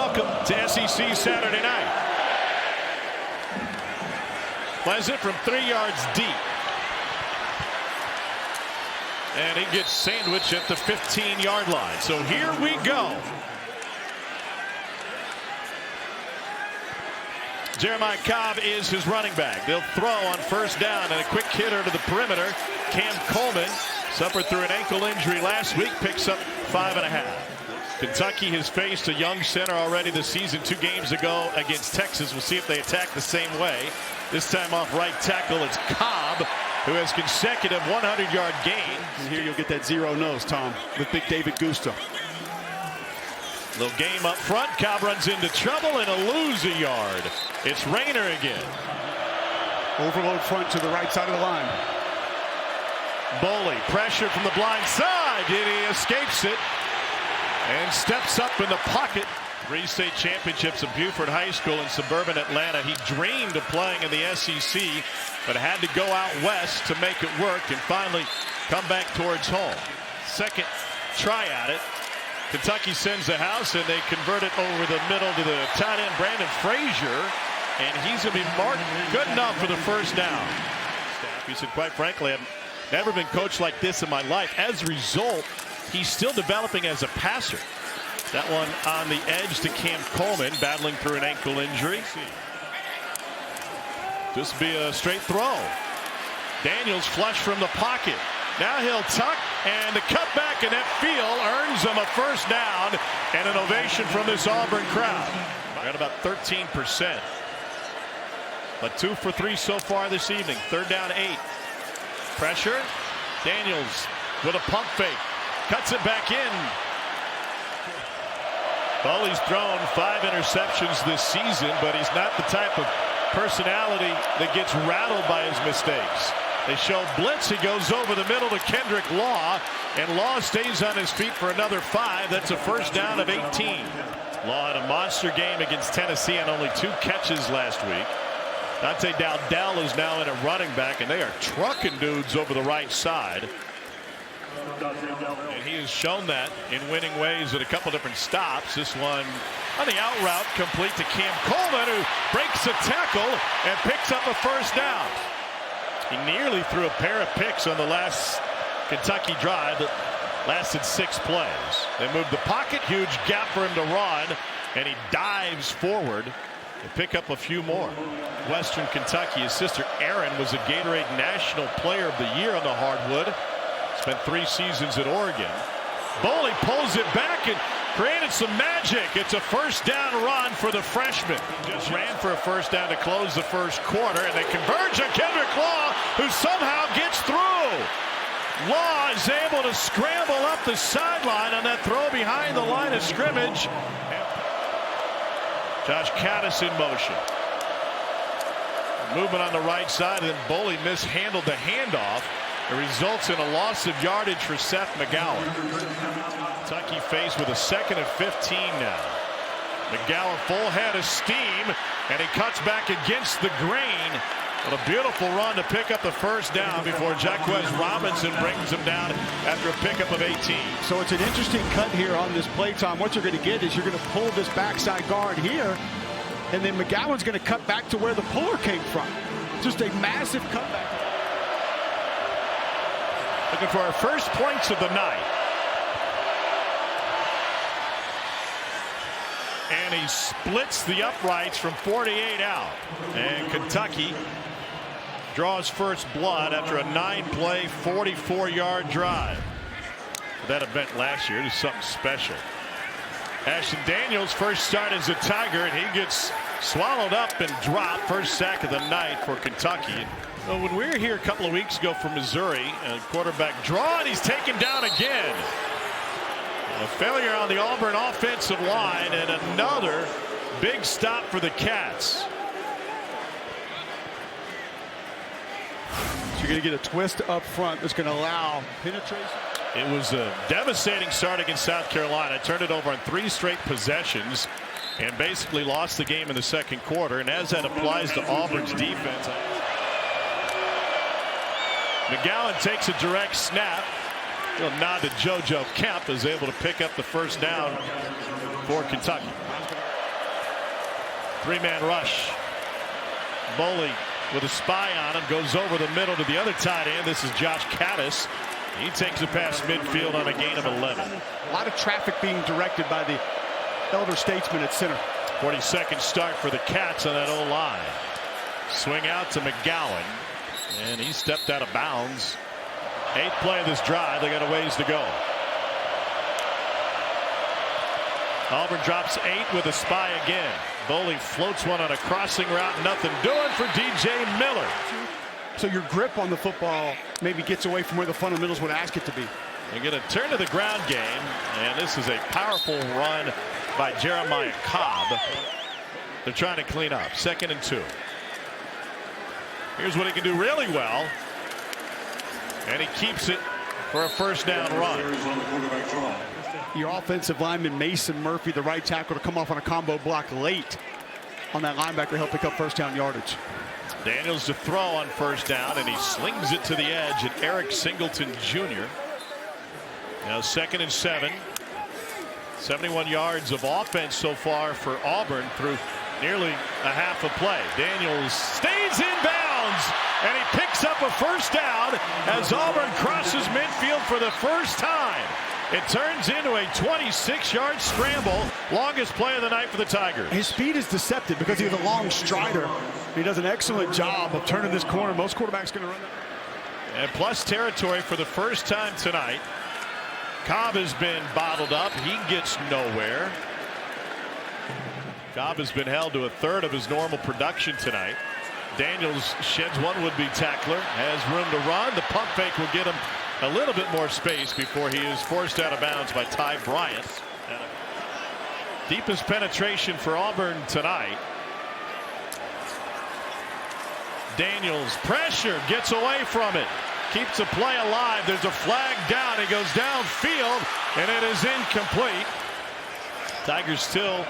welcome to SEC Saturday Night. Pleasant from 3 yards deep. And he gets sandwiched at the 15-yard line. So here we go. Jeremiah Cobb is his running back. They'll throw on first down and a quick hitter to the perimeter. Cam Coleman suffered through an ankle injury last week, picks up 5.5. Kentucky has faced a young center already this season 2 games ago against Texas. We'll see if they attack the same way. This time off right tackle, it's Cobb, who has consecutive 100-yard gains. And here you'll get that zero nose, Tom, with big David Gusto. Little game up front. Cobb runs into trouble and a lose a yard. It's Rayner again. Overload front to the right side of the line. Boley, pressure from the blind side. And he escapes it and steps up in the pocket. 3 state championships at Buford High School in suburban Atlanta. He dreamed of playing in the SEC, but had to go out west to make it work and finally come back towards home. Second try at it. Kentucky sends the house, and they convert it over the middle to the tight end, Brandon Frazier, and he's going to be marked good enough for the first down. He said, quite frankly, I've never been coached like this in my life. As a result, he's still developing as a passer. That one on the edge to Cam Coleman, battling through an ankle injury. This will be a straight throw. Daniels flush from the pocket. Now he'll tuck, and the cutback in that field earns him a first down and an ovation from this Auburn crowd. At about 13%. But 2 for 3 so far this evening. 3rd down 8. Pressure. Daniels with a pump fake. Cuts it back in. Boley's thrown 5 interceptions this season, but he's not the type of personality that gets rattled by his mistakes. They show blitz. He goes over the middle to Kendrick Law, and Law stays on his feet for another 5. That's a first down of 18. Law had a monster game against Tennessee on only 2 catches last week. Dante Dowdell is now in a running back, and they are trucking dudes over the right side. And he has shown that in winning ways at a couple different stops. This one on the out route, complete to Cam Coleman, who breaks a tackle and picks up a first down. He nearly threw a pair of picks on the last Kentucky drive that lasted 6 plays. They moved the pocket, huge gap for him to run, and he dives forward and pick up a few more. Western Kentucky, his sister Erin was a Gatorade National Player of the Year on the hardwood. Spent 3 seasons at Oregon. Boley pulls it back and created some magic. It's a first down run for the freshman. Just ran for a first down to close the first quarter, and they converge on Kendrick Law, who somehow gets through. Law is able to scramble up the sideline on that throw behind the line of scrimmage. Josh Caddis in motion. Movement on the right side, and then Boley mishandled the handoff. It results in a loss of yardage for Seth McGowan. Kentucky faced with a 2nd and 15 now. McGowan full head of steam, and he cuts back against the grain. What a beautiful run to pick up the first down before Jacquez Robinson brings him down after a pickup of 18. So it's an interesting cut here on this play, Tom. What you're going to get is you're going to pull this backside guard here, and then McGowan's going to cut back to where the puller came from. Just a massive cutback. Looking for our first points of the night. And he splits the uprights from 48 out. And Kentucky draws first blood after a 9-play, 44-yard drive. That event last year is something special. Ashton Daniels' first start as a Tiger, and he gets swallowed up and dropped. First sack of the night for Kentucky. Well, when we were here a couple of weeks ago from Missouri, a quarterback draw, and he's taken down again. A failure on the Auburn offensive line, and another big stop for the Cats. So you're going to get a twist up front that's going to allow penetration. It was a devastating start against South Carolina. Turned it over on 3 straight possessions and basically lost the game in the second quarter. And as that applies to Auburn's defense, McGowan takes a direct snap. A nod to JoJo Kemp, is able to pick up the first down for Kentucky. Three-man rush. Boley with a spy on him, goes over the middle to the other tight end. This is Josh Caddis. He takes it past midfield on a gain of 11. A lot of traffic being directed by the elder statesman at center. 42nd start for the Cats on that O-line. Swing out to McGowan, and he stepped out of bounds. 8th play of this drive. They got a ways to go. Auburn drops 8 with a spy again. Boley floats one on a crossing route. Nothing doing for DJ Miller. So your grip on the football maybe gets away from where the fundamentals would ask it to be. They're going to turn to the ground game, and this is a powerful run by Jeremiah Cobb. They're trying to clean up. 2nd and 2. Here's what he can do really well, and he keeps it for a first down run. Your offensive lineman Mason Murphy, the right tackle, to come off on a combo block late on that linebacker, help pick up first down yardage. Daniels to throw on first down, and he slings it to the edge at Eric Singleton Jr. Now 2nd and 7. 71 yards of offense so far for Auburn through nearly a half a play. Daniels stays in bounds, and he picks up a first down as Auburn crosses midfield for the first time. It turns into a 26-yard scramble, longest play of the night for the Tigers. His speed is deceptive because he's a long strider. He does an excellent job of turning this corner. Most quarterbacks going to run that. And plus territory for the first time tonight. Cobb has been bottled up. He gets nowhere. Cobb has been held to a third of his normal production tonight. Daniels sheds one would-be tackler, has room to run. The pump fake will get him a little bit more space before he is forced out of bounds by Ty Bryant. Deepest penetration for Auburn tonight. Daniels pressure, gets away from it, keeps the play alive. There's a flag down. He goes downfield, and it is incomplete. Tigers still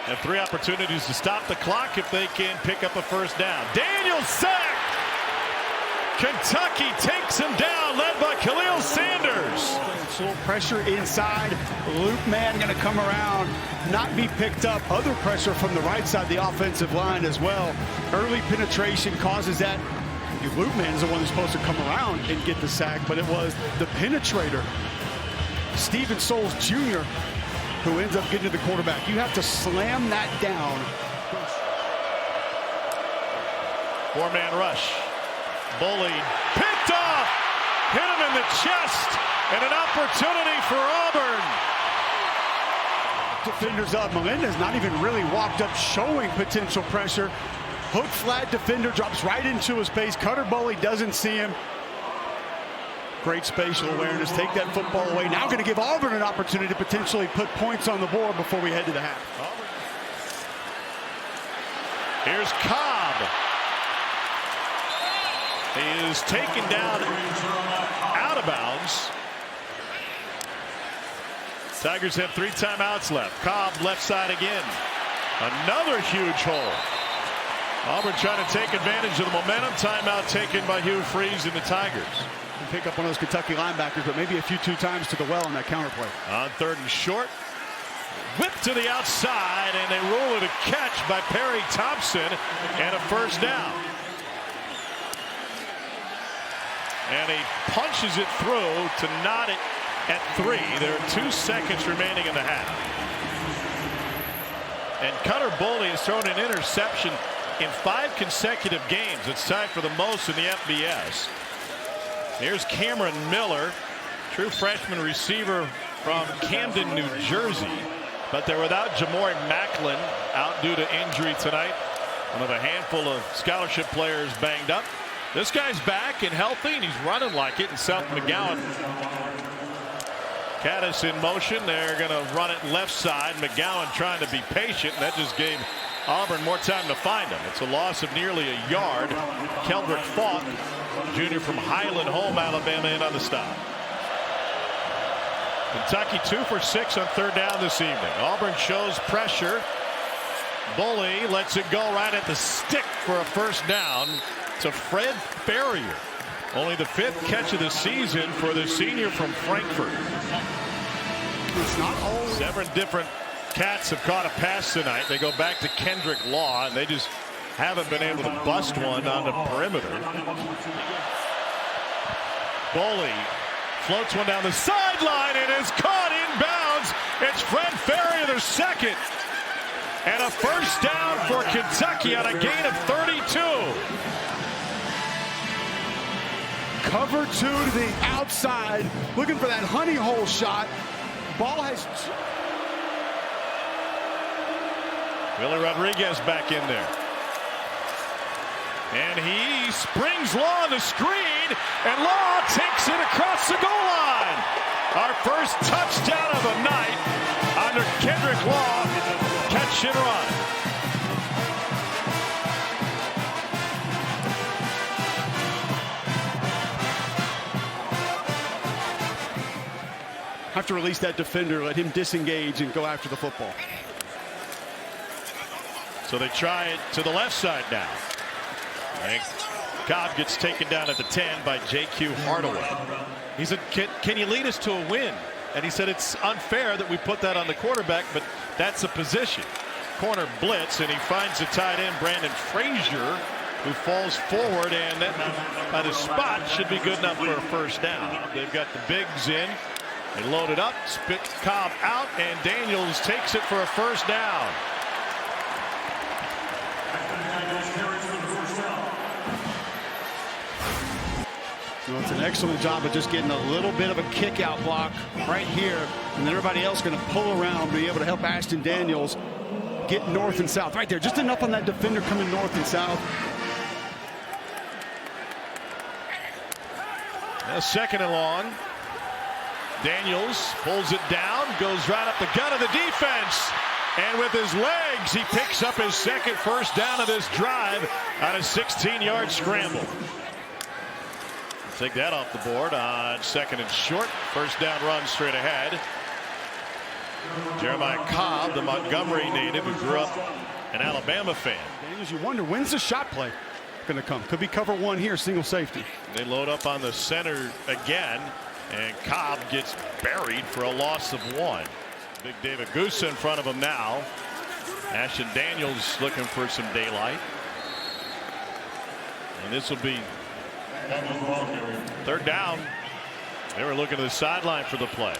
have 3 opportunities to stop the clock if they can pick up a first down. Daniels sacked. Kentucky takes him down, led by Khalil Sanders. A little pressure inside. Loop man going to come around, not be picked up. Other pressure from the right side of the offensive line as well. Early penetration causes that. Your loop man is the one who's supposed to come around and get the sack, but it was the penetrator, Stephen Souls Jr., who ends up getting to the quarterback. You have to slam that down. 4-man rush. Boley picked off, hit him in the chest, and an opportunity for Auburn. Defenders up. Melendez not even really walked up, showing potential pressure. Hook flat defender drops right into his face. Cutter Boley doesn't see him. Great spatial awareness. Take that football away. Now going to give Auburn an opportunity to potentially put points on the board before we head to the half. Here's Cobb. He is taken down out of bounds. Tigers have 3 timeouts left. Cobb left side again. Another huge hole. Auburn trying to take advantage of the momentum. Timeout taken by Hugh Freeze and the Tigers. Pick up one of those Kentucky linebackers, but maybe a few 2 times to the well on that counterplay. On 3rd and short. Whip to the outside, and they rule it a catch by Perry Thompson, and a first down. And he punches it through to knot it at 3. There are 2 seconds remaining in the half. And Cutter Boley has thrown an interception in 5 consecutive games. It's tied for the most in the FBS. Here's Cameron Miller, true freshman receiver from Camden, New Jersey. But they're without Jamori Macklin, out due to injury tonight. One of a handful of scholarship players banged up. This guy's back and healthy, and he's running like it. And South McGowan. Caddis in motion. They're going to run it left side. McGowan trying to be patient, and that just gave Auburn more time to find him. It's a loss of nearly a yard. Kendrick Law, junior from Highland Home, Alabama, in on the stop. Kentucky 2 for 6 on 3rd down this evening. Auburn shows pressure. Boley lets it go right at the stick for a first down to Fred Ferrier. Only the 5th catch of the season for the senior from Frankfurt. It's not all 7 different Cats have caught a pass tonight. They go back to Kendrick Law, and they just haven't been able to bust one on the perimeter. Boley floats one down the sideline and is caught inbounds. It's Fred Ferry, their second. And a first down for Kentucky on a gain of 32. Cover 2 to the outside, looking for that honey hole shot. Ball has... Willie Rodriguez back in there. And he springs Law on the screen, and Law takes it across the goal line. Our first touchdown of the night under Kendrick Law. Catch and run. Have to release that defender, let him disengage and go after the football. So they try it to the left side now. And Cobb gets taken down at the 10 by J.Q. Hardaway. He said, can you lead us to a win? And he said it's unfair that we put that on the quarterback, but that's a position. Corner blitz, and he finds the tight end, Brandon Frazier, who falls forward, and that at his spot should be good enough for a first down. They've got the bigs in. They load it up, spit Cobb out, and Daniels takes it for a first down. Well, it's an excellent job of just getting a little bit of a kick out block right here, and then everybody else going to pull around, be able to help Ashton Daniels get north and south right there. Just enough on that defender coming north and south. A second and long. Daniels pulls it down, goes right up the gut of the defense, and with his legs he picks up his second first down of this drive on a 16-yard scramble. Take that off the board on second and short. First down run straight ahead. Jeremiah Cobb, the Montgomery native who grew up an Alabama fan. Daniels, you wonder, when's the shot play going to come? Could be cover 1 here, single safety. They load up on the center again, and Cobb gets buried for a loss of 1. Big David Goose in front of him now. Ashton Daniels looking for some daylight. And this will be third down. They were looking to the sideline for the play.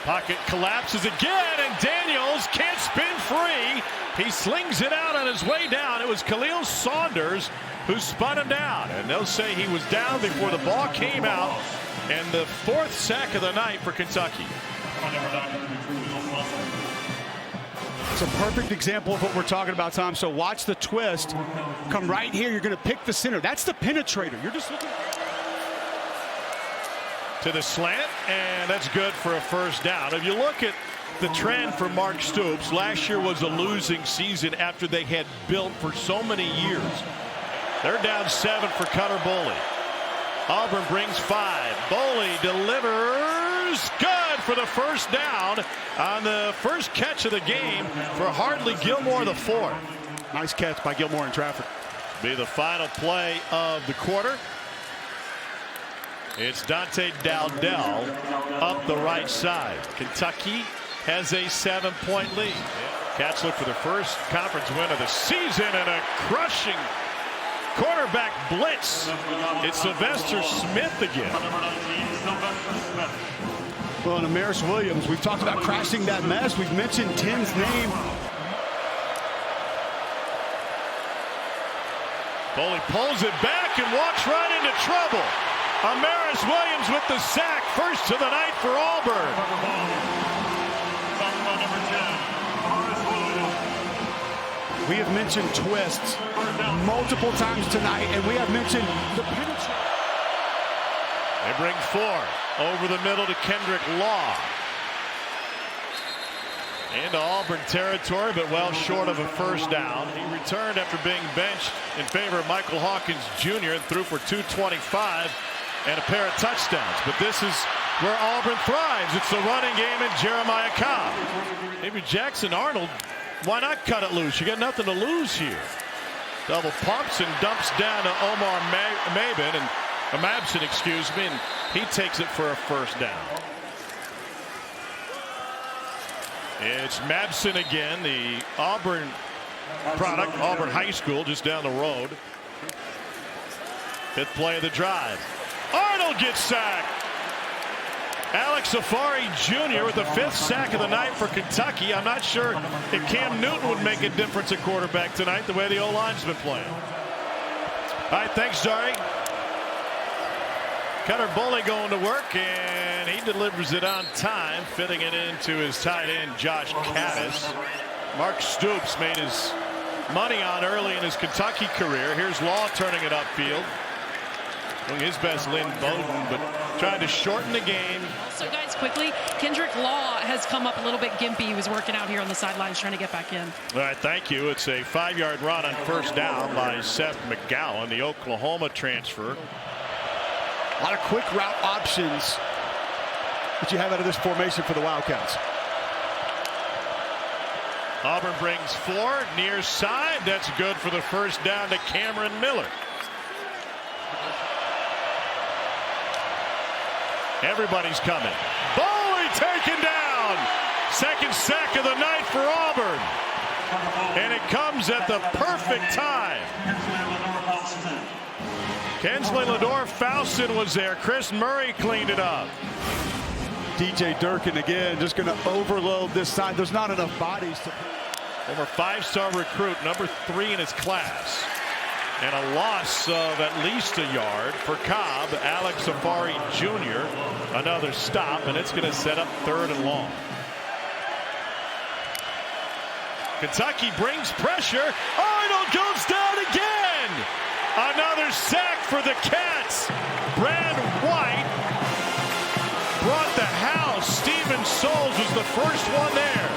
Pocket collapses again, and Daniels can't spin free. He slings it out on his way down. It was Khalil Saunders who spun him down, and they'll say he was down before the ball came out. And the 4th sack of the night for Kentucky. It's a perfect example of what we're talking about, Tom. So watch the twist. Come right here. You're going to pick the center. That's the penetrator. You're just looking to the slant, and that's good for a first down. If you look at the trend for Mark Stoops, last year was a losing season after they had built for so many years. They're down 7 for Cutter Boley. Auburn brings 5. Boley delivers. Good for the first down on the first catch of the game for Hardly Gilmore, the 4th. Nice catch by Gilmore in traffic. Be the final play of the quarter. It's Dante Dowdell up the right side. Kentucky has a 7-point lead. Cats look for the first conference win of the season and a crushing quarterback blitz. It's Sylvester Smith again. Well, and Amaris Williams, we've talked about crashing that mess. We've mentioned Tim's name. Boley pulls it back and walks right into trouble. Amaris Williams with the sack, first to the night for Auburn. We have mentioned twists multiple times tonight, and we have mentioned the penalty. They bring 4 over the middle to Kendrick Law. Into Auburn territory, but well short of a first down. He returned after being benched in favor of Michael Hawkins Jr. and threw for 225 and a pair of touchdowns. But this is where Auburn thrives. It's the running game and Jeremiah Cobb. Maybe Jackson Arnold, why not cut it loose? You got nothing to lose here. Double pumps and dumps down to Omar Mabin, and Mabson, excuse me, and he takes it for a first down. It's Mabson again, the Auburn product, Auburn High School, just down the road. Fifth play of the drive. Arnold gets sacked. Alex Safari Jr. with the 5th sack of the night for Kentucky. I'm not sure if Cam Newton would make a difference at quarterback tonight, the way the O-line's been playing. All right, thanks, Zari. Cutter Boley going to work, and he delivers it on time, fitting it into his tight end, Josh Caddis. Mark Stoops made his money on early in his Kentucky career. Here's Law turning it upfield. Doing his best, Lynn Bowden, but trying to shorten the game. Also, guys, quickly, Kendrick Law has come up a little bit gimpy. He was working out here on the sidelines trying to get back in. All right, thank you. It's a 5-yard run on first down by Seth McGowan, the Oklahoma transfer. A lot of quick route options that you have out of this formation for the Wildcats. Auburn brings 4 near side. That's good for the first down to Cameron Miller. Everybody's coming. Boley taken down. 2nd sack of the night for Auburn. And it comes at the perfect time. Kensley Lador-Faustin was there. Chris Murray cleaned it up. DJ Durkin again, just going to overload this side. There's not enough bodies to. Former 5-star recruit, number 3 in his class. And a loss of at least a yard for Cobb. Alex Safari Jr. Another stop, and it's going to set up 3rd and long. Kentucky brings pressure. Arnold goes down again. Another sack for the Cats. Brad White brought the house. Steven Souls was the first one there.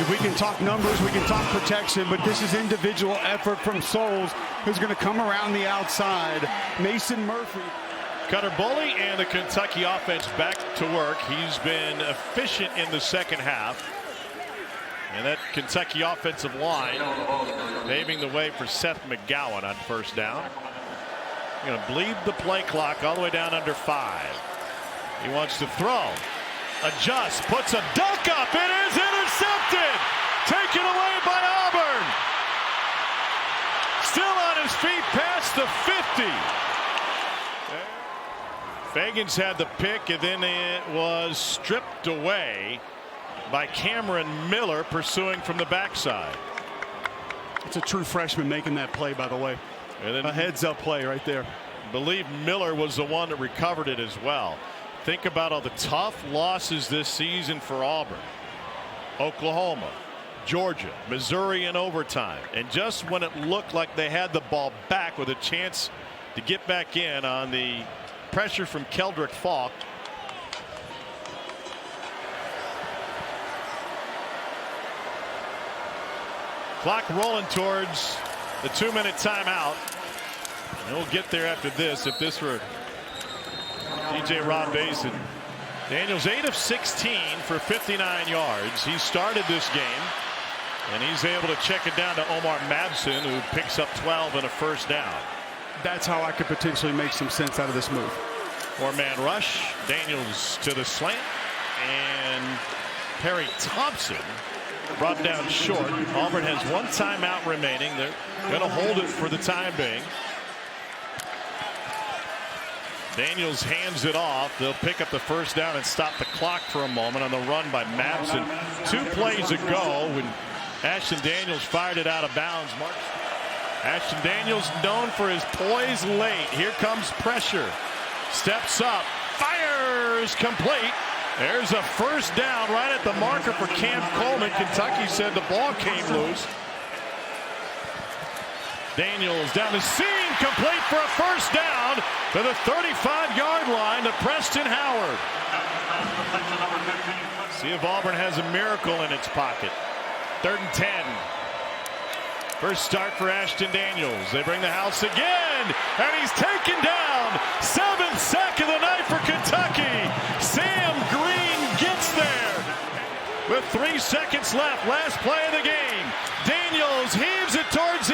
We can talk numbers, we can talk protection, but this is individual effort from Souls, who's going to come around the outside. Mason Murphy. Cutter Boley and the Kentucky offense back to work. He's been efficient in the second half. And that Kentucky offensive line paving the way for Seth McGowan on first down. Going to bleed the play clock all the way down under 5. He wants to throw. Adjusts, puts a dunk up. It is intercepted. Taken away by Auburn. Still on his feet past the 50. Fagans had the pick, and then it was stripped away by Cameron Miller, pursuing from the backside. It's a true freshman making that play, by the way. And then a heads-up play right there. I believe Miller was the one that recovered it as well. Think about all the tough losses this season for Auburn. Oklahoma, Georgia, Missouri in overtime. And just when it looked like they had the ball back with a chance to get back in on the pressure from Keldrick Falk. Clock rolling towards the 2-minute timeout. And we'll get there after this. If this were DJ Rob Basin. Daniels 8 of 16 for 59 yards. He started this game, and he's able to check it down to Omar Mabson, who picks up 12 and a first down. That's how I could potentially make some sense out of this move. 4-man rush. Daniels to the slant, and Perry Thompson brought down short. Auburn has 1 timeout remaining. They're going to hold it for the time being. Daniels hands it off. They'll pick up the first down and stop the clock for a moment on the run by Mabson. 2 plays ago when Ashton Daniels fired it out of bounds. Ashton Daniels known for his poise late. Here comes pressure. Steps up. Fires complete. There's a first down right at the marker for Cam Coleman. Kentucky said the ball came loose. Daniels down the seam, complete for a first down to the 35-yard line to Preston Howard. See if Auburn has a miracle in its pocket. 3rd and 10. First start for Ashton Daniels. They bring the house again, and he's taken down. 7th sack of the night for Kentucky. Sam Green gets there. With 3 seconds left, last play of the game. Daniels heaves it towards